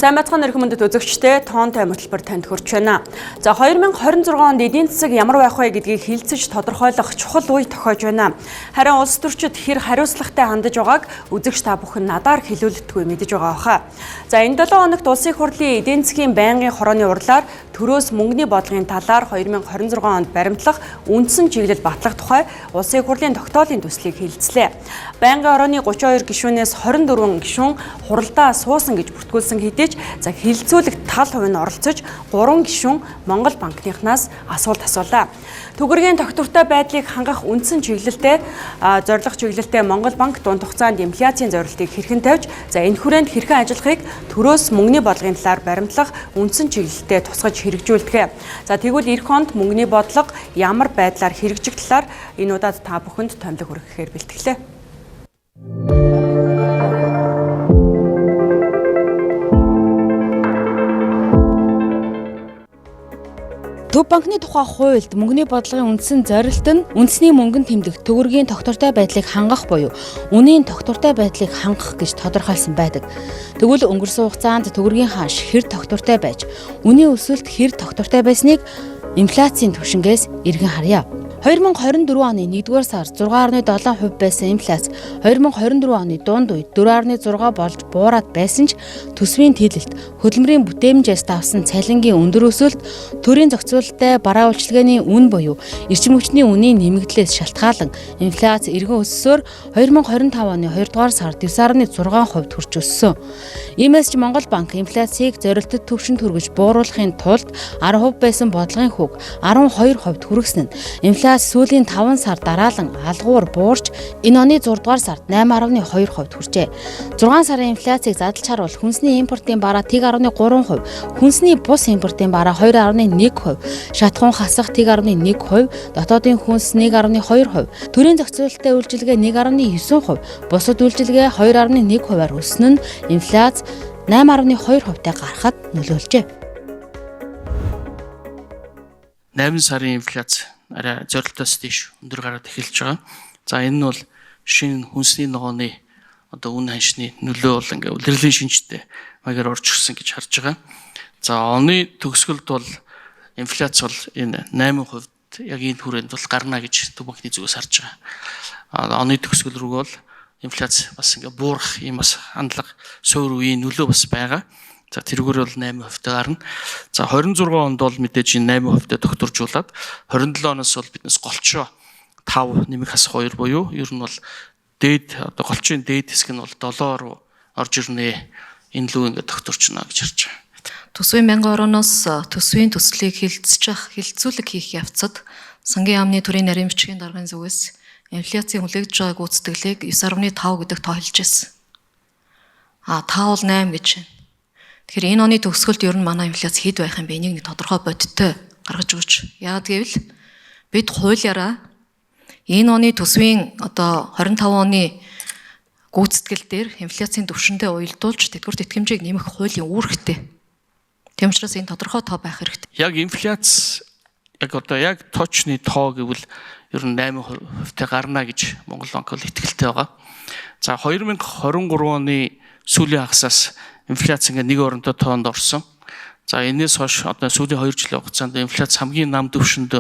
Сайн байцгаана өрхөн мөндөд үзэгчдээ тоонтой хөтөлбөр танд хүрч байна. За 2026 онд эдийн засаг ямар байх вэ гэдгийг хэлцэж тодорхойлох чухал үе тохиож байна. Харин улс төрчид хэр хариуцлагатай хандаж байгааг үзэгч та бүхэн надаар хэлүүлдэггүй мэдэж байгаа хаа. За энэ 7 хоногт улсын хурлын эдийн засгийн байнгын хорооны урлаар төрөөс мөнгөний бодлогын талаар 2026 онд баримтлах үндсэн чиглэл батлах тухай улсын хурлын тогтоолын төслийг хэлэлцлээ. Байнгын хорооны 32 гишүүнээс 24 гишүүн хуралдаа суусан гэж бүртгүүлсэн хэдий за хилцүүлэгт тал хувь нь оролцож 3 гишүүн Монгол банкныхнаас асуулт асуулаа. Төгрөгийн тогтвортой байдлыг хангах үндсэн чиглэлтэй зорилго чиглэлтэй Монгол банк дунд хугацаанд инфляцийн зорилтыг хэрхэн тавьж за энэ хүрээнд хэрхэн ажиллахыг төрөөс мөнгөний бодлогын талаар баримтлах үндсэн чиглэлтэй тусгаж хэрэгжүүлдэг. За тэгвэл эх онд мөнгөний бодлого ямар байдлаар хэрэгжих талаар энэ удаад та бүхэнд томилог хүргэхээр бэлтгэлээ. Төв банкны тухай хуульд мөнгөний бодлогын үндсэн зорилт нь үндэсний мөнгөнд тэмдэх төгрөгийн тогтвортой байдлыг хангах буюу үнийн тогтвортой байдлыг хангах гэж тодорхойлсон байдаг. Тэгвэл өнгөрсөн хугацаанд төгрөгийн ханш хэр тогтвортой байж, үнийн өсөлт хэр тогтвортой байсныг инфляцийн түвшингээс эргэн харъя. 2024 оны 1-р сар 6.7% байсан инфляц 2024 оны дунд үед 4.6 болж буураад байсан ч төсвийн тэлэлт, хөдөлмөрийн бүтээмжээс давсан цалингийн өндөр өсөлт, төрийн зохицуулалттай бараа үйлчилгээний үн буюу эрчим хүчний үнийн нэмэгдлээс шалтгаалan инфляц эргэн өссөөр 2025 оны 2-р сард 9.6% хүрч өссөн. Иймээс ч Монгол банк инфляцийг зорилттой түвшинд хүргэж бууруулахын тулд 10% байсан бодлогын хүүг 12% хүргэсэн нь инфляц сүүлийн 5 сар дараалан алгуур буурч энэ оны 6 дугаар сард 8.2% хүрчээ. 6 сарын инфляцийг задлж харуул хүнсний импортын бараа 1.3%, хүнсний бус импортын бараа 2.1%, шатахуун хасах 1.1%, дотоодын хүнс 1.2%, төрийн зохицуулалттай үйлчилгээ 1.9%, бусад үйлчилгээ 2.1%-аар өснө нь инфляц 8.2%-тай гарахад нөлөөлжээ. 8 сарын инфляц арай зорилтоос дэш өндөр гараад эхэлж байгаа. За энэ нь бол шинэ хүнсний ногооны үн ханшны нөлөө бол ингээ улирлын шинжтэй маягаар орж ирсэн гэж харж байгаа. За оны төгсгөлд бол инфляц бол энэ 8% яг энэ хүрээнд бол гарна гэж Төв банкны зүгээс харж байгаа. Оны төгсгөл рүү бол инфляц бас ингээ буурах юм бас хандлага суур үеийн нөлөө бас байгаа. За тэргээр бол 8% гарна. За 26 онд бол мэдээж энэ 8% тогтворжуулаад 27 оноос бол биднес голчоо 5 нэмэх хасах 2 буюу ер нь бол дээд голчийн дээд хэсэг нь бол 7 руу орж ирнэ. Энэ лүү ингээд тогтворчно гэж харж байгаа. Төсвийн байнгын орооноос төсвийн төслийг хилцүүлэг хийх явцад сангийн яамны төрийн нарийн бичгийн даргын зүгээс инфляцийн хүлээгдэж байгааг гүйцэтгэлийг 9.5 гэдэг тоо хэлж байсан. 5 бол 8 гэж байна. Тэгэхээр энэ оны төгсгөлд ер нь манай инфляц хэд байх юм бэ? Энийг нэг тодорхой бодиттой гаргаж өгч. Яагаад гэвэл бид хуулиараа энэ оны төсвийн 25 оны гүйцэтгэл дээр инфляцийн түвшиндээ уялдуулж тэтгэврт итгэмжийг нэмэх хуулийн үүрэгтэй. Тийм учраас энэ тодорхой тоо байх хэрэгтэй. Яг инфляц яг точны тоо гэвэл ер нь 8% гарна гэж Монгол банк бол итгэлтэй байгаа. За 2023 оны сүүлийн хагасаас инфляц ингээ нэг оронтой тоонд орсон. За энэс хойш сүүлийн 2 жилийн хугацаанд инфляц хамгийн нам түвшинд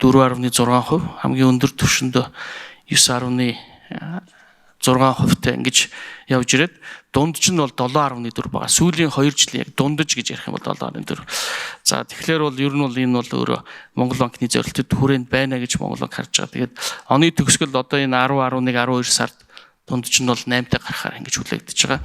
4.6%, хамгийн өндөр түвшинд 9.6%-тай ингэж явж ирээд дунд нь бол 7.4 байгаа. Сүүлийн 2 жилийн яг дундаж гэж ярих юм бол 7.4. За тэгэхээр бол ер нь бол энэ бол өөрөө Монгол банкны зорилтод хүрээнд байна гэж Монгол банк харж байгаа. Тэгээд оны төгсгөл одоо энэ 10, 11, 12 сард дундаж нь бол 8-тай гарахаар ингэж хүлээгдэж байгаа.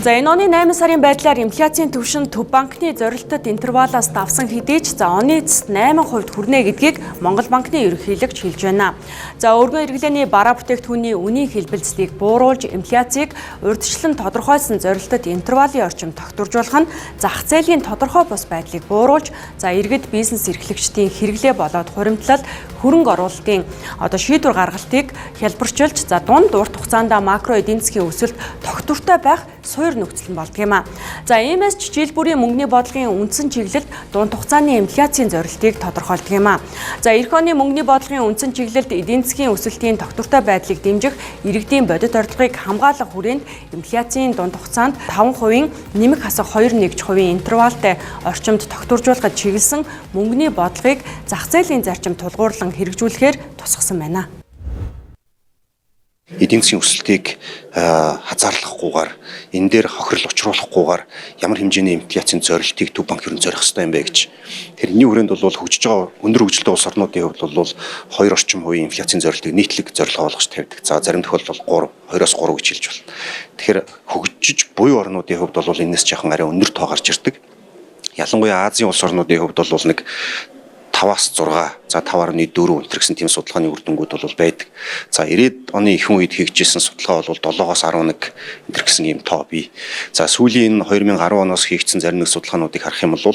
За энэ оны 8 сарын байдлаар инфляцийн түвшин Төв банкны зорилтод интервалаас давсан хэдий ч за оны эцэст 8% хүрнэ гэдгийг Монгол банкны ерөнхийлөгч хэлж байна. За өргөн хэрэглээний бараа бүтээгдэхүүний үнийн хэлбэлцлийг бууруулж инфляцийг урьдчилан тодорхойлсон зорилтод интервалын орчим тогтворжуулах нь зах зээлийн тодорхой бус байдлыг бууруулж за иргэд бизнес эрхлэгчдийн хэрэглээ болоод хуримтлал хөрөнгө оруулалтын шийдвэр гаргалтыг хялбарчилж за дунд урт хугацаанд макро эдийн засгийн өсөлт тогтвортой байх суурь өндөр нөхцөл нь болдго юм а. За иймээс ч жил бүрийн мөнгөний бодлогын үндсэн чиглэлд дунд хугацааны инфляцийн зорилтыг тодорхойлдог юм а. За эх оны мөнгөний бодлогын үндсэн чиглэлд эдийн засгийн өсөлтийн тогтвортой байдлыг дэмжих иргэдийн бодит орлогыг хамгаалах хүрээнд инфляцийн дунд хугацаанд 5% нэмэх хасах 2.1% интервалтай орчимд тогтворжуулахад чиглэсэн мөнгөний бодлогыг зах зээлийн зарчим тулгуурлан хэрэгжүүлэхээр тусгасан байна. Эдийн засгийн өсөлтийг хазаарлахгүйгээр энэ дээр хохирол учруулахгүйгээр ямар хэмжээний инфляцийн зорилтыг Төв банк ерөн зорих ёстой юм бэ гэж. Тэрний хүрээнд бол хөгжиж байгаа өндөр хөгжилтэй улс орнуудын хувьд бол 2 орчим хувийн инфляцийн зорилтыг нийтлэг зорилго болгож тавьдаг. За зарим тохиолдолд 2-оос 3 гэж хэлж байна. Тэгэхээр хөгжиж буй орнуудын хувьд бол энэс жоохон арай өндөр тоо гарч ирдэг. Ялангуяа Азийн улс орнуудын хувьд бол нэг 5-аас 6, за 5.4 өнтер гэсэн тийм судалгааны үр дүнгууд бол байдаг. За 90-ад оны ихэнх үед хийгдсэн судалгаа бол 7-оос 11 өнтер гэсэн ийм тоо бий. За сүүлийн 2010 оноос хийгдсэн зарим нэг судалгаануудыг харах юм бол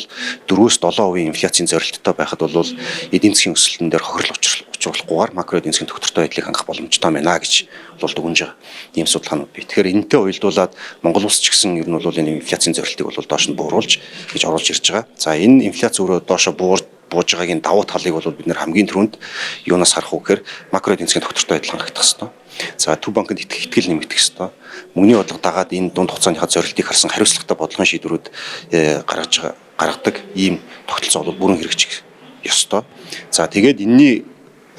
4-7% инфляцийн зорилттой байхад бол эдийн засгийн өсөлтөн дээр хохирол учруулахгүйгээр макро эдийн засгийн тогтвортой байдлыг хангах боломжтой байна гэж бол дүгнж байгаа ийм судалгаанууд бий. Тэгэхээр энэтэй уялдуулаад Монгол улс ч гэсэн ер нь бол энэ инфляцийн зорилтыг бол доош нь бууруулж гэж оруулж ирж байгаа. За энэ инфляц өөрөө доошо бууж байгаагийн давуу талыг бол бид нэр хамгийн түрүүнд юунаас харах вэ гэхээр макро эдийн засгийн тогтвортой байдал хангагдах ёстой. За Төв банкнд итгэл нэмэгдэх ёстой. Мөнгөний бодлого дагаад энэ дунд хугацааныхаа зорилтыг харсан хариуцлагатай бодлогын шийдвэрүүд гаргадаг ийм тогтолцоо бол бүрэн хэрэгжих ёстой. За тэгээд энэний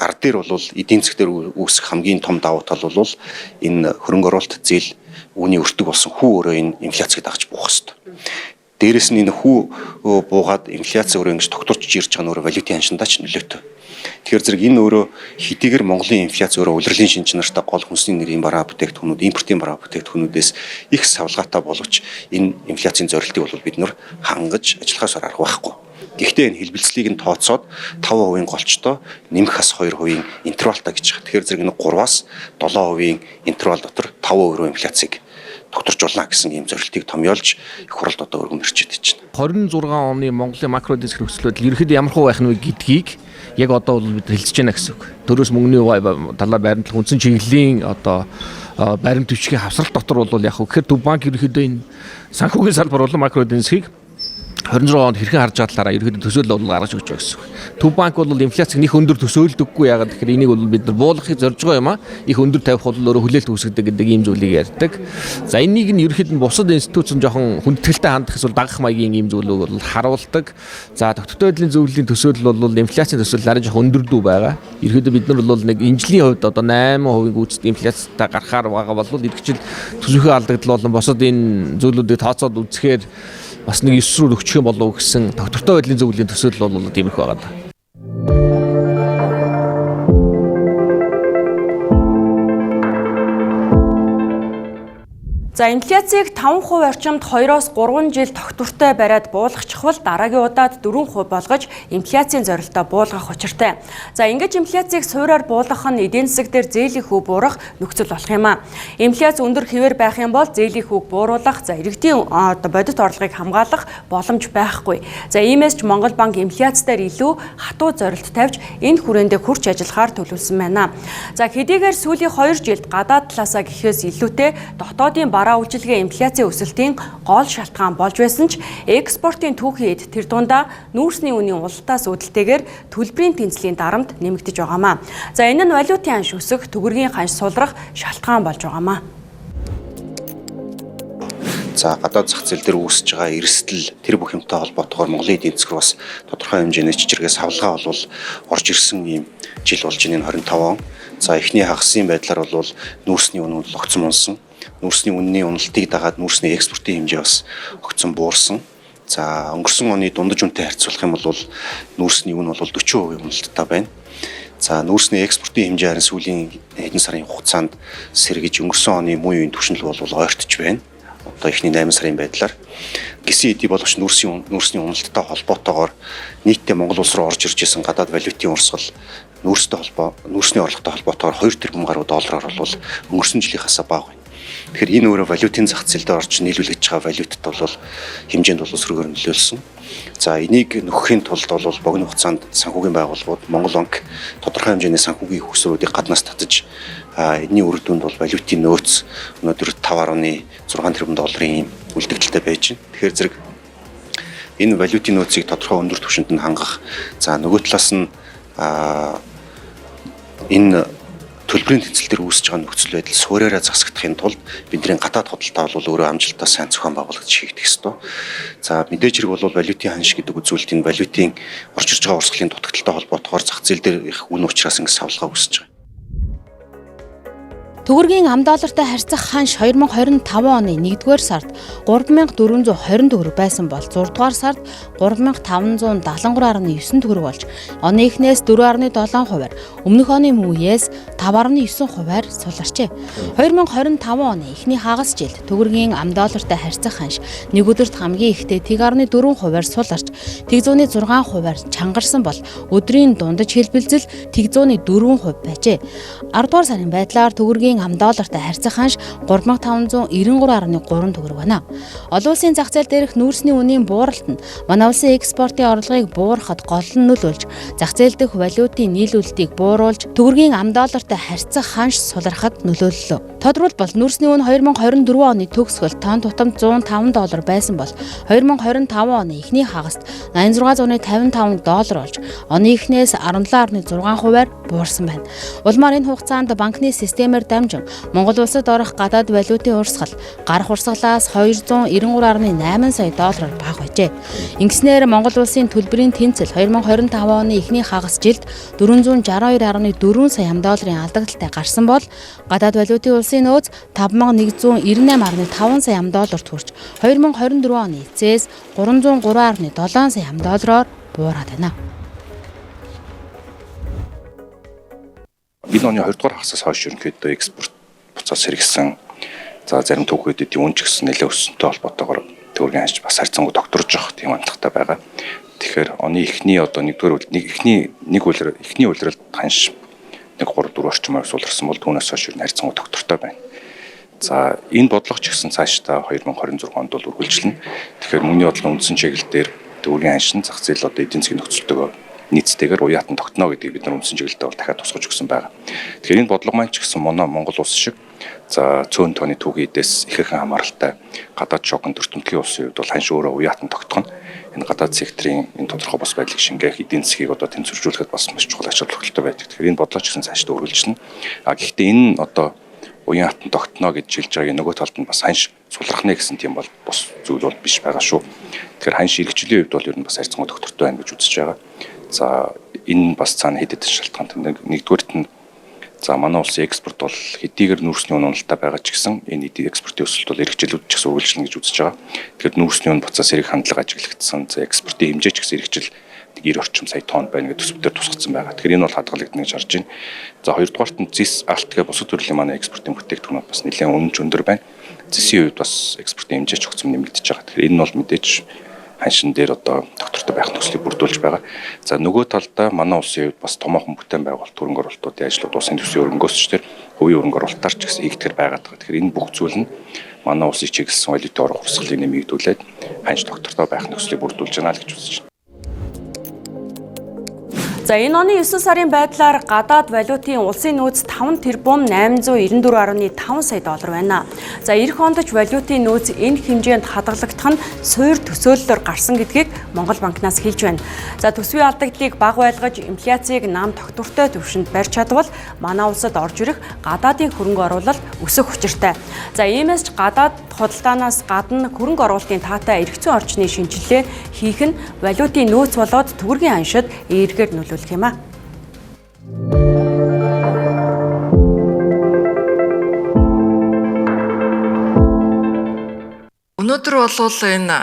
ар дээр бол эдийн засаг дээр үүсэх хамгийн том давуу тал бол энэ хөрөнгө оруулалт зээл үүний өртөг болсон хүү өөрөө энэ инфляцийг дагаж буух ёстой. Дээрээс нь энэ хүү буугаад инфляц өөрөө ингэж тогтворч ирж байгаа нь өөрөө валютын ханшиндаа ч нөлөөтэй. Тэгэхээр зэрэг энэ өөрөө хэдийгээр Монголын инфляц өөрөө улирлын шинж чанартай гол хүнсний нэрийн бараа бүтээгдэхүүнүүд, импортын бараа бүтээгдэхүүнүүдээс их савлгаатай боловч энэ инфляцийн зорилтыг бол бид нэр хангаж ажиллахаас арга байхгүй. Гэхдээ энэ хэлбэлцлийг нь тооцоод 5% голчтой нэмэх хас 2% интервалтай гэж байгаа. Тэгэхээр зэрэг энэ 3-аас 7% интервал дотор 5% инфляцийг тогтворжуулна гэсэн ийм зорилтыг томьёолж их хуралд одоо өргөн ирчээд байна. 26 оны Монголын макро эдийн засгийн нөхцөлөд ерөнхийдөө ямар хөө байх нь вэ гэдгийг яг одоо бол бид хэлж байна гэсэн үг. Төрөөс мөнгөний талаар байрны үндсэн чиглэлийн одоо баримт төвчгийн хавсралт дотор бол яг гэхээр Төв банк ерөнхийдөө энэ санхүүгийн салбар болон макро эдийн засгийг 26 онд хэрхэн харж байгаа талаараа ерөнхийдөө төсөөлөл бол гаргаж өгч байгаа гэсэн үг. Төв банк бол инфляцийг нэг өндөр төсөөлдөггүй яагаад гэхээр энийг бол бид нар буулгахыг зорж байгаа юм а. Их өндөр тавих бол өөрөө хүлээлт үүсгэдэг гэдэг ийм зүйлийг ярьдаг. За энийг нь ерөнхийдөө бусад институцэн жоохон хүндэтгэлтэй хандах эсвэл дагах маягийн ийм зүйлүүд бол харуулдаг. За тогтвортой байдлын зөвлөлийн төсөөлөл бол инфляцийн төсөөлөл арай жоохон өндөрдөө байгаа. Ерөнхийдөө бид нар бол нэг инжилийн хувьд одоо 8% гүйцэд инфляцтай гарахаар байгаа бол ирэвчил төсвийн алдагдал болон бусад энэ зүйлүүдийг тооцоод үзэхээр бас нэг 9 рүү өгчих юм болов уу гэсэн тогтвортой байдлын зөвлөлийн төсөөлөл бол тиймэрхүү байгаа даа. За инфляцийг 5% орчимд 2-оос 3 жил тогтвортой бариад буулгах чухал дараагийн удаад 4% болгож инфляцийн зорилтоо буулгах учиртай. За ингэж инфляцийг суураар буулгах нь эдийн засаг дээр зээлийн хөв буурах нөхцөл болох юм а. Инфляц өндөр хэвээр байх юм бол зээлийн хөвг бууруулах, за иргэдийн бодит орлогыг хамгаалах боломж байхгүй. За иймээс ч Монгол банк инфляц дээр илүү хатуу зорилт тавьж энэ хүрээндээ хүрч ажиллахаар төлөвлөсөн байна. За хэдийгээр сүүлийн 2 жилд гадаад талаасаа гэхээс илүүтэй дотоодын бараа үйлчилгээ инфляцийн өсөлтийн гол шалтгаан болж байсан ч экспортын түүхийн эд тэр дундаа нүүрсний үнийн улалтаас үүдэлтэйгээр төлбөрийн тэнцлийн дарамт нэмэгдэж байгаамаа. За энэ нь валютын ханш өсөх, төгрөгийн ханш сулрах шалтгаан болж байгаамаа. За гадаад зах зээл дээр үүсэж байгаа эрсдэл тэр бүх юмтай холбоотойгоор Монголын эдийн засаг бас тодорхой хэмжээний чичиргээс хавлгаа бол орж ирсэн ийм жил болж байна 25 он. За эхний хагасын байдлаар бол нүүрсний үнэ огцом унсан. Нүүрсний үнэний уналтыг дагаад нүүрсний экспортын хэмжээ бас огцом буурсан. За өнгөрсөн оны дундаж үнэтэй харьцуулах юм бол нүүрсний үнэ бол 40% уналттай байна. За нүүрсний экспортын хэмжээ харин сүүлийн хэдэн сарын хугацаанд сэргэж өнгөрсөн оны муу үеийн түвшинл бол ойртож байна. Одоо эхний 8 сарын байдлаар гисэн эдий боловч нүүрсний уналттай холбоотойгоор нийтдээ Монгол улс руу орж ирж исэн гадаад валютын урсгал нүүрсний орлоготой холбоотойгоор 2 тэрбум гаруй доллараар бол өнгөрсөн жилийнхаасаа бага байна. Тэгэхээр энэ өөрөө валютын зах зээлд орж нийлүүлж байгаа валютад бол хэмжээнд бол өсрөгөөр нөлөөлсөн. За энийг нөхөхийн тулд бол богино хугацаанд санхүүгийн байгууллагууд Монгол банк тодорхой хэмжээний санхүүгийн хөгсрүүдийг гаднаас татаж энэний үр дүнд бол валютын нөөц өнөөдөр 5.6 тэрбум долларын үлдэгдэлтэй байж байна. Тэгэхээр зэрэг энэ валютын нөөцийг тодорхой өндөр түвшинд нь хангах. За нөгөө талаас нь энэ төлбөрийн тэнцэл дээр үүсэж байгаа нөхцөл байдал суураараа засагдахын тулд бидний гадаад худалдаа бол өөрөө амжилттай сайн зохион байгуулагдаж хийгдэх ёстой. За мэдээж хэрэг бол валютын ханш гэдэг үзүүлэлт энэ валютын орж ирж байгаа урсгалын дутагдaltaй холбоотойгоор зах зээл дээр их үн учраас ингэ савлгаа үүсэж байгаа. Төгрөгийн ам доллартай харьцах ханш 2025 оны 1-р сард 3420 төгрөг байсан бол 6-р сард 3573.9 төгрөг болж оны эхнээс 4.7%-аар өмнөх оны үеэс 5.9%-аар суларчээ. 2025 оны эхний хагас жилд төгрөгийн ам доллартай харьцах ханш нэг өдөрт хамгийн ихдээ 1.4%-аар суларч 106%-аар чангарсан бол өдрийн дундаж хэлбэлзэл 104% байжээ. 10-р сарын байдлаар төгрөгийн ам доллартай харьцах ханш 3593.3 төгрөг байна. Олон улсын зах зээл дээрх нүүрсний үнийн бууралт нь манай улсын экспортын орлогыг буурахад гол нь нөлөөлж, зах зээл дэх валютын нийлүүлэлтийг бууруулж, төгрөгийн ам доллартай харьцах ханш сулрахад нөлөөллөө. Тодорхойлбол нүүрсний үн 2024 оны төгсгөл тонн тутамд $105 байсан бол 2025 оны эхний хагаст $86.55 болж, оны эхнээс 17.6%-аар буурсан байна. Улмаар энэ хугацаанд банкны системээр дамжин Монгол улсад орох гадаад валютын урсгал гарах урсгалаас $293.8 сая доллараар бага байжээ. Ингэснээр Монгол улсын төлбөрийн тэнцэл 2025 оны эхний хагас жилд $462.4 сая долларын алдагдaltaй гарсан бол гадаад валютын улсын нөөц $5198.5 сая долларт хүрч 2024 оны эцээс $303.7 сая доллараар буураад байна. Энэ оны 2 дугаар хагасаас хойш ерөнхийдөө экспорт буцаас сэргсэн. За зарим түүхүүдэд үн ч гэсэн нэлээд өссөнтэй холбоотойгоор төгрөгийн ханш бас харьцангуй докторж явах тийм хандлагатай байгаа. Тэгэхээр оны эхний одоо нэгдүгээр эхний улиралд ханш 1-3-4 орчмоор суларсан бол түүнээс хойш ер нь харьцангуй доктортой байна. За энэ бодлого ч гэсэн цаашдаа 2026 онд бол үргэлжлэнэ. Тэгэхээр мөнгөний бодлогын үндсэн чиглэл дээр төгрөгийн ханш зах зээл одоо эдийн засгийн нөхцөлтөөгөө нийцтэйгээр уяатан тогтно гэдгийг бид нар үндсэн чиглэлдээ бол дахиад тусгаж өгсөн байна. Тэгэхээр энэ бодлого маань ч гэсэн Монгол улс шиг за цөөн тооны түүхийдээс ихэнх хамааралтай гадаад шоконд өртөмтгийн улсын хувьд бол ханш өөрөө уяатан тогтгоно. Энэ гадаад секторын энэ тодорхой бос байдлыг шингээх эдийн засгийг одоо тэнцвэржүүлэхэд бас маш чухал ач холбогдолтой байдаг. Тэгэхээр энэ бодлого ч гэсэн цаашдаа үргэлжлэнэ. Гэхдээ энэ одоо уяатан тогтно гэж хэлж байгаагийн нөгөө талд нь бас ханш сулрахнэ гэсэн тийм бол бус зүйл бол биш байгаа шүү. Тэгэхээр ханш иргэжлийн хувьд бол ер нь бас харьцангуй доктортой байна гэж үзэж байгаа. За энэ бас цаана хэд хэдэн шалтгаантай. Нэгдүгээрт нь за манай улсын экспорт бол хэдийгээр нүүрсний үн уналтаа байгаа ч гэсэн энэ экспортын өсөлт бол эрхчлүүд ч гэсэн үргэлжлэнэ гэж үзэж байгаа. Тэгэхээр нүүрсний үн буцаас эрх хандлага ажиглагдсан. За экспортын хэмжээ ч гэсэн эрхчил 90 орчим сая тонн байна гэдэг төсөвтөр тусгацсан байгаа. Тэгэхээр энэ бол хадгалагдана гэж харж байна. За хоёрдугаарт нь зис алт гэх бусад төрлийн манай экспортын бүтээгдэхүүнүүд бас нэлээд үнэч өндөр байна. Зисийн хувьд бас экспортын хэмжээ ч огцом нэмэгдэж байгаа. Тэгэхээр энэ бол мэдээж ханшин дээр одоо доктортой байх нөхцөлийг бүрдүүлж байгаа. За нөгөө талдаа манай улсын хувьд бас томоохон бүтээн байгуулалт хөрөнгө оруулалтуудын ажлууд улсын төсвийн өрөнгөөс ч тэр хувийн хөрөнгө оруулалтаар ч гэсэн хийгдгэр байгаад байгаа. Тэгэхээр энэ бүх зүйл нь манай улсыг чиглэсэн валютын орох урсгалыг нэмэгдүүлээд ханш доктортой байх нөхцөлийг бүрдүүлж байна л гэж үзэж байна. За энэ оны 9 сарын байдлаар гадаад валютын улсын нөөц 5 тэрбум 894.5 сая доллар байна. За эх онд ч валютын нөөц энэ хэмжээнд хадгалагдах нь суур төсөөллөөр гарсан гэдгийг Монгол банкнаас хэлж байна. За төсвийн алдагдлыг бага байлгаж инфляцийг нам тогтвортой түвшинд барьж чадвал манай улсад орж ирэх гадаадын хөрөнгө оруулалт өсөх учиртай. За иймээс ч гадаад худалдаанаас гадна хөрөнгө оруулалтын таатай эрх зүйн орчны шинжилгээ хийх нь валютын нөөц болоод төгрөгийн ханшид эергээр нөлөөлөх юм а. Өнөөдөр бол энэ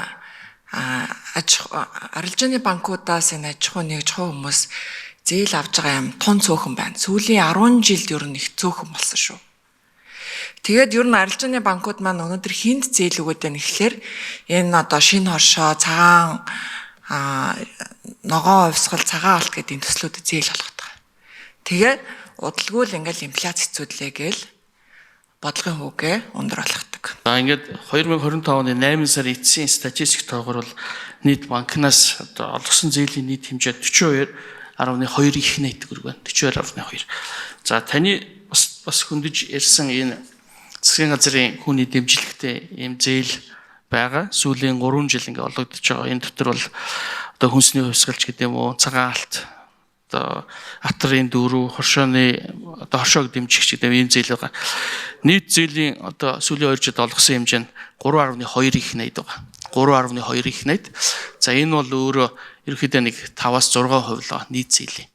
арилжааны банкудаас энэ аж ахуй нэгж хүмүүс зээл авж байгаа юм тун цөөхөн байна. Сүүлийн 10 жилд ер нь их цөөхөн болсон шүү. Тэгээд ер нь арилжааны банкуд маань өнөөдөр хинд зээл өгöd байна гэхлээр энэ одоо шинэ хоршоо, цагаан ногоон хувьсгал, цагаан алт гэдэг энэ төслүүдэд зээл олгоод байгаа. Тэгээд удалгүй л ингээл инфляц хэцүүдлээ гээл бодлогын хүүгээ өндөр болгодог. За ингээд 2025 оны 8 сарын эцсийн статистик тоогоор бол нийт банкнаас одоо олгосон зээлийн нийт хэмжээ 42.2 их найт төгрөг байна. 42.2. За таны бас хөндөж ярьсан энэ засгийн газрын хүний дэмжлэгтэй ийм зээл байгаа. Сүүлийн 3 жил ингээд олгогдож байгаа. Энэ дотор бол одоо хүнсний хувьсгалч гэдэг юм уу, цагаан алт, одоо атрын дөрөв, хоршооны одоо хоршоог дэмжигч гэдэг ийм зээл байгаа. Нийт зээлийн одоо сүүлийн 2 жилд олгосон хэмжээ нь 3.2 их найд байгаа. 3.2 их найд. За энэ бол өөрөө ерөнхийдөө нэг 5-6% л нийт зээлийн.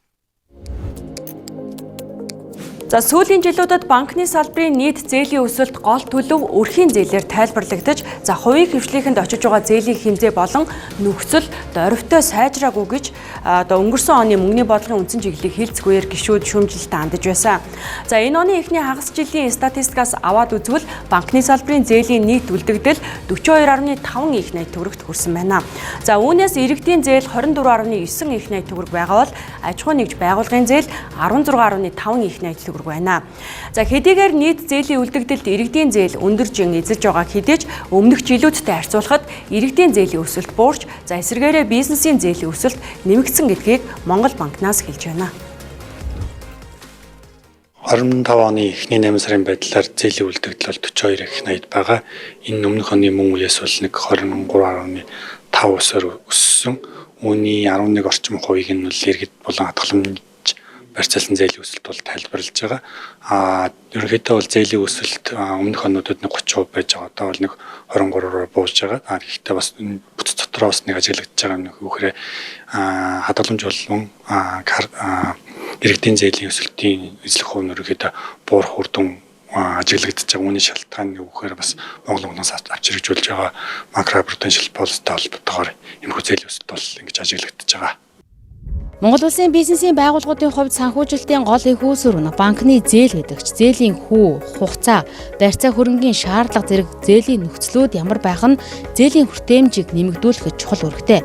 За сүүлийн жилүүдэд банкны салбарын нийт зээлийн өсөлт гол төлөв өрхийн зээлээр тайлбарлагдаж, за хувийн хвшлийнхэнд очиж байгаа зээлийн хэмжээ болон нөхцөл дорвитой сайжраагүй гэж одоо өнгөрсөн оны мөнгөний бодлогын үндсэн чиглэлийг хэлцгүйгээр гишүүд шүүмжилтэ хандаж байсан. За энэ оны эхний хагас жилийн статистикаас аваад үзвэл банкны салбарын зээлийн нийт үлдэгдэл 42.5 их найт төгрөгт хүрсэн байна. За үүнээс иргэдийн зээл 24.9 их найт төгрөг байгаа бол аж ахуй нэгж байгууллагын зээл 16.5 их найт төгрөг байна. За хэдийгээр нийт зээлийн үлдэгдэлд иргэдийн зээл өндөржин эзэлж байгаа хэдий ч өмнөх жилүүдтэй харьцуулахад иргэдийн зээлийн өсөлт буурч, за эсвэргээрээ бизнесийн зээлийн өсөлт нэмэгдсэн гэдгийг Монгол банкнаас хэлж байна. 25 оны эхний 8 сарын байдлаар зээлийн үлдэгдэл бол 42 их найд байгаа. Энэ өмнөх оны мөн үеэс бол нэг 23.5%-аар өссөн. Үүний 11 орчим хувийг нь иргэд болон хадгаламж барьцаалсан зээлийн өсөлт бол тайлбарлаж байгаа. Ерөнхийдөө бол зээлийн өсөлт өмнөх онуудад нэг 30% байж байгаа. Одоо бол нэг 23%-аар буужж байгаа. Гэхдээ бас бүтц дотроо бас нэг ажиглагдж байгаа нэг үхрээ хадгаламж болон иргэдийн зээлийн өсөлтийн эзлэх хувь нь ерөнхийдөө буурах үр дүн ажиглагдж байгаа. Үүний шалтгаан нь үхээр бас Монгол банкнаас авч хэрэгжүүлж байгаа макропруденшл полистэй холбоотойгоор энэ зээлийн өсөлт бол ингэж ажиглагдж байгаа. Монгол улсын бизнесийн байгууллагуудын хувьд санхүүжилтийн гол их үүсвэр нь банкны зээл гэдэгч зээлийн хүү, хугацаа, барьцаа хөрөнгийн шаардлага зэрэг зээлийн нөхцлүүд ямар байх нь зээлийн хүртээмжийг нэмэгдүүлэхэд чухал үүрэгтэй.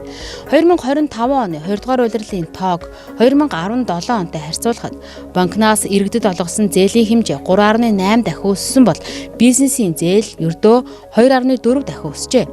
2025 оны 2 дугаар улирлын тоог 2017 онтой харьцуулахад банкнаас иргэдэд олгосон зээлийн хэмжээ 3.8 дахин өссөн бол бизнесийн зээл ердөө 2.4 дахин өсжээ.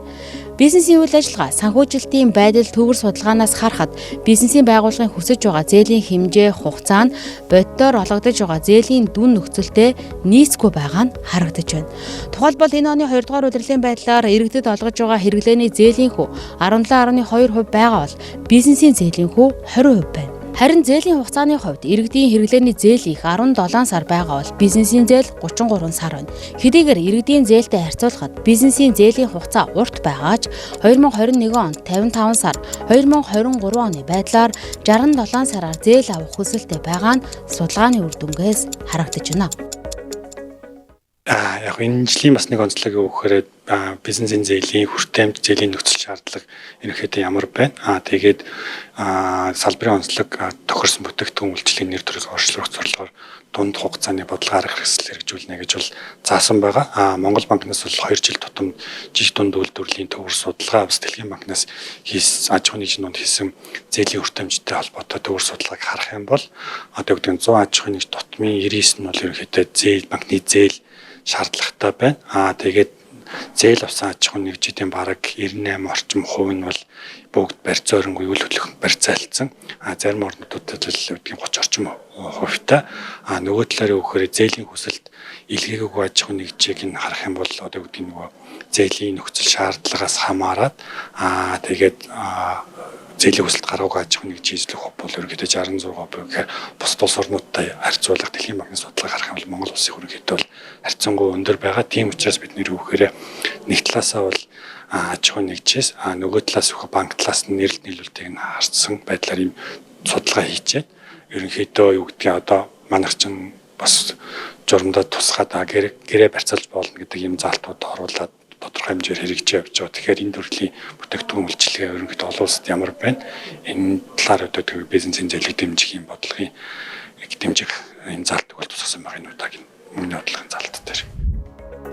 Бизнесийн үйл ажиллагаа, санхүүжилтийн байдал төвөр судалгаанаас харахад бизнесийн байгууллагын хүсэж байгаа зээлийн хэмжээ, хугацаа нь боддоор олгодож байгаа зээлийн дүн нөхцөлтэй нийцгүй байгаа нь харагдаж байна. Тухайлбал энэ оны 2 дугаар улирлын байдлаар иргэдэд олгож байгаа хэрэглээний зээлийн хүү 17.2% байгаа бол бизнесийн зээлийн хүү 20% байна. Харин зээлийн хугацааны хувьд иргэдийн хэрэглээний зээл их 17 сар байгаа бол бизнесийн зээл 33 сар байна. Хэдийгээр иргэдийн зээлтэй харьцуулахад бизнесийн зээлийн хугацаа урт байгаа ч 2021 онд 55 сар, 2023 оны байдлаар 67 сараар зээл авах хүсэлтэй байгаа нь судалгааны үр дүнгээс харагдаж байна. Яг энэ жилийн бас нэг онцлог өгөхээр бизнесийн зээлийн хүртээмж, зээлийн нөхцөл шаардлага ерөнхийдөө ямар байна. Тэгээд салбарын онцлог тохирсон бүтээгдэхүүн үйлчлэлийн нэр төрөлх орчлох зорилгоор дунд хугацааны бодлого арга хэрэгсэл хэрэгжүүлнэ гэж бол заасан байгаа. Монгол банкнаас бол 2 жил тутамд жижиг дунд үйлдвэрлэлийн төвөр судалгаа, бас Дэлхийн банкнаас аж ахуйн нэгжийн дунд хийсэн зээлийн хүртээмжтэй холбоотой төвөр судалгааг харах юм бол одоо гэдэг нь 100 аж ахуйн нэгж тутмын 99 нь бол ерөнхийдөө зээл, банкны зээл шаардлагатай байна. Тэгээд зээл авсан аж ахуйн нэгжийн бараг 98 орчим хувь нь бол бүгд барьцаа өрөнгөө үйл хөдлөх барьцаалцсан. Зарим орнуудад л 30 орчим хувьтай. Нөгөө талаараа өгөхээр зээлийн хүсэлт илгээгээгүй аж ахуйн нэгжийг нь харах юм бол одоо гэдэг нөгөө зээлийн нөхцөл шаардлагаас хамаарат тэгээд зээлийн хүсэлт гаргаагүй аж ахуйн нэгжийн эзлэх хувь бол ерөнхийдөө 66% гэхээр бус орнуудтай харьцуулах Дэлхийн банкны судалгааг харах юм бол Монгол улсын ерөнхийдөө бол харьцангуй өндөр байгаа. Тийм учраас бид нэр өгөхээр нэг талаасаа бол аж ахуйн нэгжээс нөгөө талаас их банк талаас нь нэрэлт нийлүүлэлтийг нь харцсан байдлаар ийм судалгаа хийчихэд ерөнхийдөө юу гэдгийг одоо манайх чинь бас журамдаа тусгаад гэрээ барьцаалж болно гэдэг ийм залтууд оруулаад тодорхой хэмжээр хэрэгжиж явж байгаа. Тэгэхээр энэ төрлийн бүтээгдэхүүн үйлчилгээ ерөнхийдөө олон улсад ямар байна? Энэ талаар одоо бизнесийн зээлийг дэмжих юм бодлогын дэмжих энэ залтыг бол тусгасан байгаа энэ удаагийн мөнгөний бодлогын залт дээр.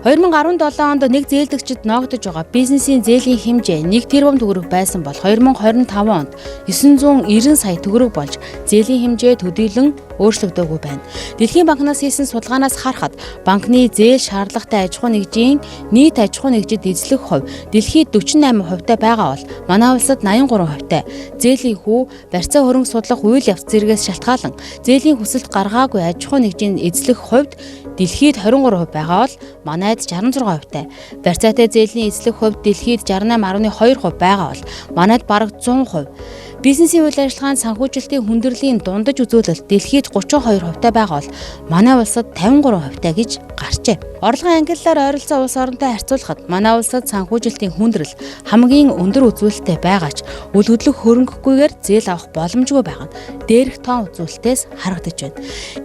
2017 онд нэг зээлдэгчид ноогдож байгаа бизнесийн зээлийн хэмжээ 1 тэрбум төгрөг байсан бол 2025 онд 990 сая төгрөг болж зээлийн хэмжээ төдийлөн өөрчлөгдөөгүй байна. Дэлхийн банкнаас хийсэн судалгаанаас харахад банкны зээл шаардлагатай аж ахуй нэгжийн нийт аж ахуй нэгжид эзлэх хувь дэлхийд 48% байгаа бол манай улсад 83%. Зээлийн хүү, барьцаа хөрөнгө судлах үйл явц зэрэгээс шалтгаалan зээлийн хүсэлт гаргаагүй аж ахуй нэгжийн эзлэх хувьд дэлхийд 23% байгаа бол манайд 66%. Барьцаатай зээлийн эзлэх хувьд дэлхийд 68.2% байгаа бол манайд бараг 100%. Бизнесийн үйл ажиллагаанд санхүүжилтийн хүндрлийн дундаж үзүүлэлт дэлхийд 32% байгаа бол манай улсад 53% гэж гарчээ. Орлогын ангиллаар ойролцоо улс оронтой харьцуулахад манай улсад санхүүжилтийн хүндрэл хамгийн өндөр үзүүлэлттэй байгаа ч үл хөдлөх хөрөнгөгүйгээр зээл авах боломжгүй байгаа нь дээрх тоон үзүүлэлтээс харагдаж байна.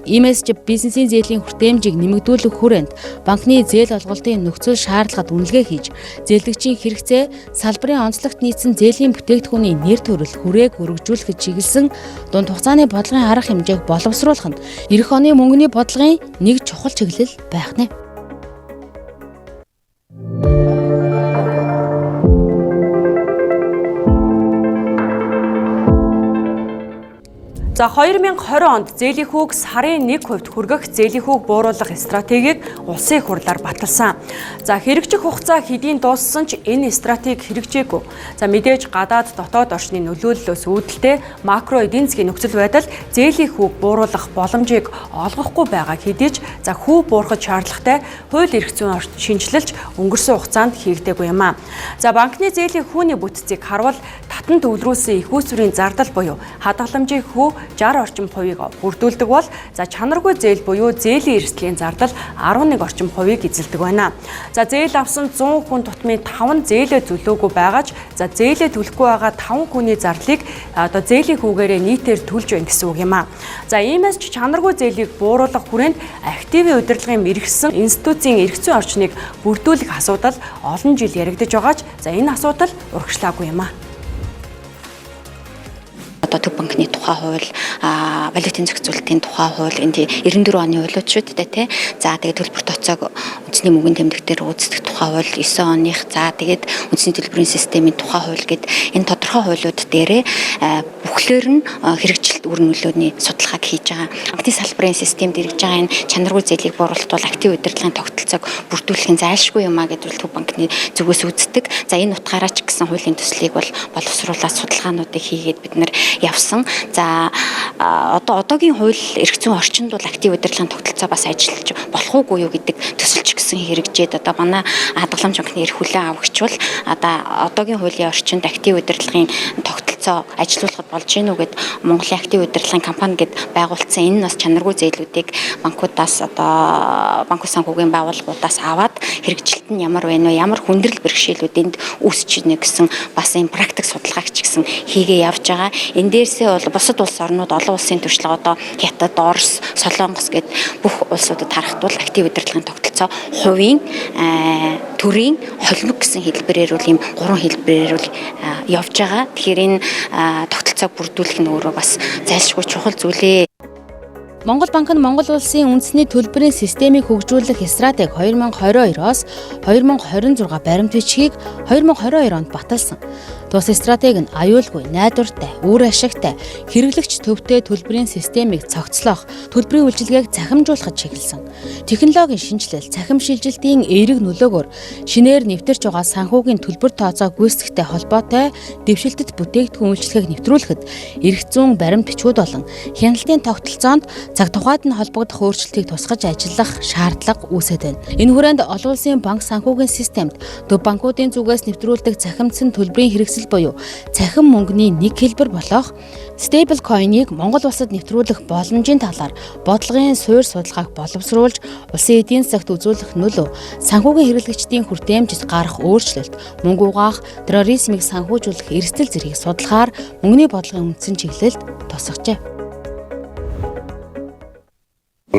Иймээс ч бизнесийн зээлийн хүртээмжийг нэмэгдүүлэх хүрээнд банкны зээл олголтын нөхцөл шаардлагад үнэлгээ хийж зээлдэгчийн хэрэгцээ, салбарын онцлогт нийцсэн зээлийн бүтээгдэхүүний нэр төрөл хүрээг өргөжүүлэхэд чиглэсэн дунд хугацааны бодлогын арга хэмжээг боловсруулах нь эх оны мөнгөний бодлогын нэг чухал чиглэл байх нэ. За 2020 онд зээлийн хүүг сарын 1% хүргэх зээлийн хүүг бууруулах стратегийг улсын хурлаар баталсан. За хэрэгжих хугацаа хэдийн дууссан ч энэ стратеги хэрэгжээгүй. За мэдээж гадаад дотоод орчны нөлөөллөөс үүдэлтэй макро эдийн засгийн нөхцөл байдал зээлийн хүүг бууруулах боломжийг олгохгүй байгаа хэдий ч за хүү буурахад шаардлагатай хууль эрх зүйн шинжилэлч өнгөрсөн хугацаанд хийгдээгүй юм а. За банкны зээлийн хүүний бүтцийг харвал татан төвлөрүүлсэн их үүсвэрийн зардал буюу хадгаламжийн хүү 60 орчим хувийг бүрдүүлдэг бол за чанаргүй зээл буюу зээлийн эрсдлийн зардал 11 орчим хувийг эзэлдэг байна. За зээл авсан 100 хүн тутмын 5 зээлээ төлөөгүй байгаа ч за зээлээ төлөхгүй байгаа 5 хүний зарлыг одоо зээлийн хүүгээрээ нийтээр төлж байна гэсэн үг юм а. За иймээс ч чанаргүй зээлийг бууруулах хүрээнд активын удирдлагын мэргэжсэн институцийн эрх зүйн орчныг бүрдүүлэх асуудал олон жил яригдж байгаа ч за энэ асуудал урагшлаагүй юм а. Одоо төв банкны тухай хууль, валютын зохицуулалтын тухай хууль, энэ 94 оны хуулиуд шүү дээ тий. За тэгээд төлбөр тооцоог үндэсний мөнгөний тэмдэгтээр үүсгэх тухай хууль 9 оных. За тэгээд үндэсний төлбөрийн системийн тухай хууль гэд энэ тодорхой хуулиуд дээрээ бүхлээр нь хэрэгжилт үр нөлөөний судалгааг хийж байгаа. Банкны салбарын системд хэрэгж байгаа энэ чанаргүй зээлийг бууруулахад бол актив удирдлагын тогтолцоог бүрдүүлэх нь зайлшгүй юм а гэдвэл төв банкны зүгээс үздэг. За энэ утгаараа ч гэсэн хуулийн төслийг бол боловсруулаад судалгаануудыг хийгээд бид нэр явсан. За одоогийн хууль эрх зүйн орчинд бол актив удирдлагын тогтолцоо бас ажиллаж болох уугүй юу гэдэг төсөлч гэсэн хэрэгжээд одоо манай хадгаламж банкны эрх хүлээн авагч бол одоогийн хуулийн орчинд актив удирдлагын тогтолцоо ажилуулахад болж гин үгээд Монголын актив удирдлагын компани гэд байгуулсан энэ бас чанаргүй зээлүүдийг банкудаас одоо банк санхүүгийн байгууллагуудаас аваад хэрэгжилт нь ямар байна вэ? Ямар хүндрэл бэрхшээлүүд энд үүсэж байна гэсэн бас энэ практик судалгаагч гэсэн хийгээ явж байгаа. Энэ дээрсээ бол бусад улс орнууд олон улсын туршлага одоо Хятад, Орос, Солонгос гэд бүх улсуудад харахад бол актив удирдлагын тогтолцоо хувийн, төрийн, холимог гэсэн хэлбэрээр бол ийм гурван хэлбэрээр бол явж байгаа. Тэгэхээр энэ тогтолцоог бүрдүүлэх нь өөрөө бас зайлшгүй чухал зүйлээ. Монгол банк нь Монгол улсын үндэсний төлбөрийн системийг хөгжүүлэх стратеги 2022-оос 2026 баримт бичгийг 2022 онд баталсан. Тус стратеги нь аюулгүй, найдвартай, үр ашигтай, хэрэглэгч төвтэй төлбөрийн системийг цогцлоох, төлбөрийн үйлчилгээг захимжуулахад чиглэсэн. Технологийн шинжилэл, цахим шилжилтийн эерэг нөлөөгөөр шинээр нэвтэрч байгаа санхүүгийн төлбөр тооцоо гүйцэтгэхтэй холбоотой дэвшилтэт бүтээгдэхүүн үйлчилгээг нэвтрүүлэхэд эрх зүйн баримт бичгүүд болон хяналтын тогтолцоонд цаг тухайд нь холбогдох өөрчлөлтийг тусгаж ажиллах шаардлага үүсэж байна. Энэ хүрээнд олон улсын банк санхүүгийн системд төв банкуудын зүгээс нэвтрүүлдэг цахимдсан төлбөрийн хэрэгсэл буюу цахим мөнгөний нэг хэлбэр болох stable coin-ыг Монгол улсад нэвтрүүлэх боломжийн талаар бодлогын суурь судалгааг боловсруулж улсын эдийн засагт үзүүлэх нөлөө, санхүүгийн хэрэглэгчдийн хүртээмжид гарах өөрчлөлт, мөнгө угаах, терроризмыг санхүүжүүлэх эрсдэл зэргийг судлахаар мөнгөний бодлогын үндсэн чиглэлд тусгажээ.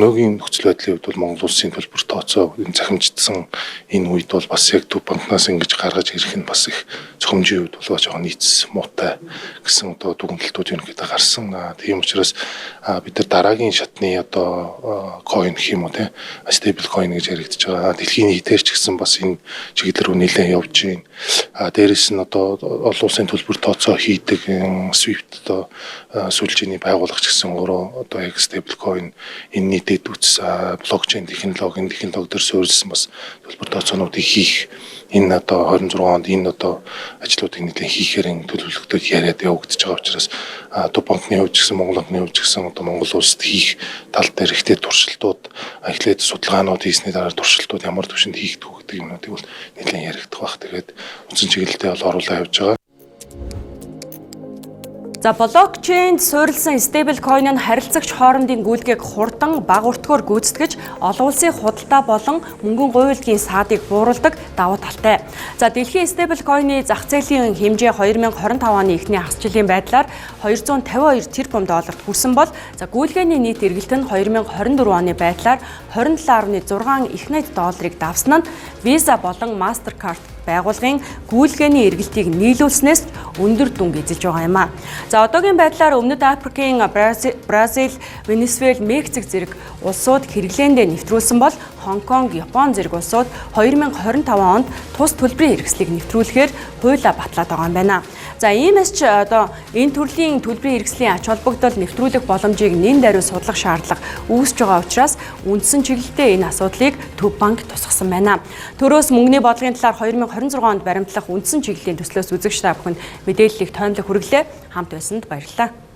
Өнөөгийн нөхцөл байдлын хувьд бол Монгол улсын төлбөр тооцоо захимждсан энэ үед бол бас яг Төв банкнаас ингэж гаргаж ирэх нь бас их зөвхөмжийн хувьд бол жоохон нийц муутай гэсэн одоо дүгнэлтүүд ерөнхийдөө гарсан. Тийм учраас бид нар дараагийн шатны одоо coin гэх юм уу те stable coin гэж яригдж байгаа. Дэлхийн нийтээр ч гэсэн бас энэ чиглэл рүү нэлээд явж байна. Дээрээс нь одоо олон улсын төлбөр тооцоо хийдэг SWIFT одоо сүлжээний байгуулагч гэсэн өөрөө одоо яг stable coin энэ нийтэд үс блокчейн технологи дээр суурилсан бас төлбөр тооцоонуудыг хийх энэ одоо 26 онд энэ одоо ажлуудыг нэлээд хийхээр энэ төлөвлөгөөд яриад явагдаж байгаа учраас Төв банкны хувьд ч гэсэн Монгол банкны хувьд ч гэсэн одоо Монгол улсад хийх тал дээр ихтэй туршилтууд эхлээд судалгаанууд хийсний дараа туршилтууд ямар төвшөнд хийгдэх гэдэг юмнуудыг бол нэлээд яригдах бах. Тэгээд үндсэн чиглэлдээ бол оруулаа явж байгаа. За блокчейнд суурилсан стейблкойн нь харилцагч хоорондын гүйлгээг хурдан бага өртгөөр гүйцэтгэж олон улсын худалдаа болон мөнгөн гуйлдгийн саадыг бууруулдаг давуу талтай. За дэлхийн стейблкойны зах зээлийн хэмжээ 2025 оны эхний хагас жилийн байдлаар 252 тэрбум долларт хүрсэн бол за гүйлгээний нийт эргэлт нь 2024 оны байдлаар 27.6 их найд долларыг давсан нь Visa болон Mastercard байгууллагын гүйлгээний эргэлтийг нийлүүлснээс өндөр дүнг эзэлж байгаа юм а. За одоогийн байдлаар Өмнөд Африкийн Бразил, Венесуэл, Мексик зэрэг улсууд хэрэглээндээ нэвтрүүлсэн бол Хонконг, Япон зэрэг улсууд 2025 онд тус төлбөрийн хэрэгслийг нэвтрүүлэхээр хуулиа батлаад байгаа юм байна. За иймээс ч одоо энэ төрлийн төлбөрийн хэрэгслийн ач холбогдол нэвтрүүлэх боломжийг нэн даруй судлах шаардлага үүсэж байгаа учраас үндсэн чиглэлдээ энэ асуудлыг Төв банк тусгасан байна. Төрөөс мөнгөний бодлогын талаар 2026 онд баримтлах үндсэн чиглэлийн төслөөс үзэгч та бүхэнд мэдээллийг тоомлог хүргэлээ. Хамт байсанд баярлалаа.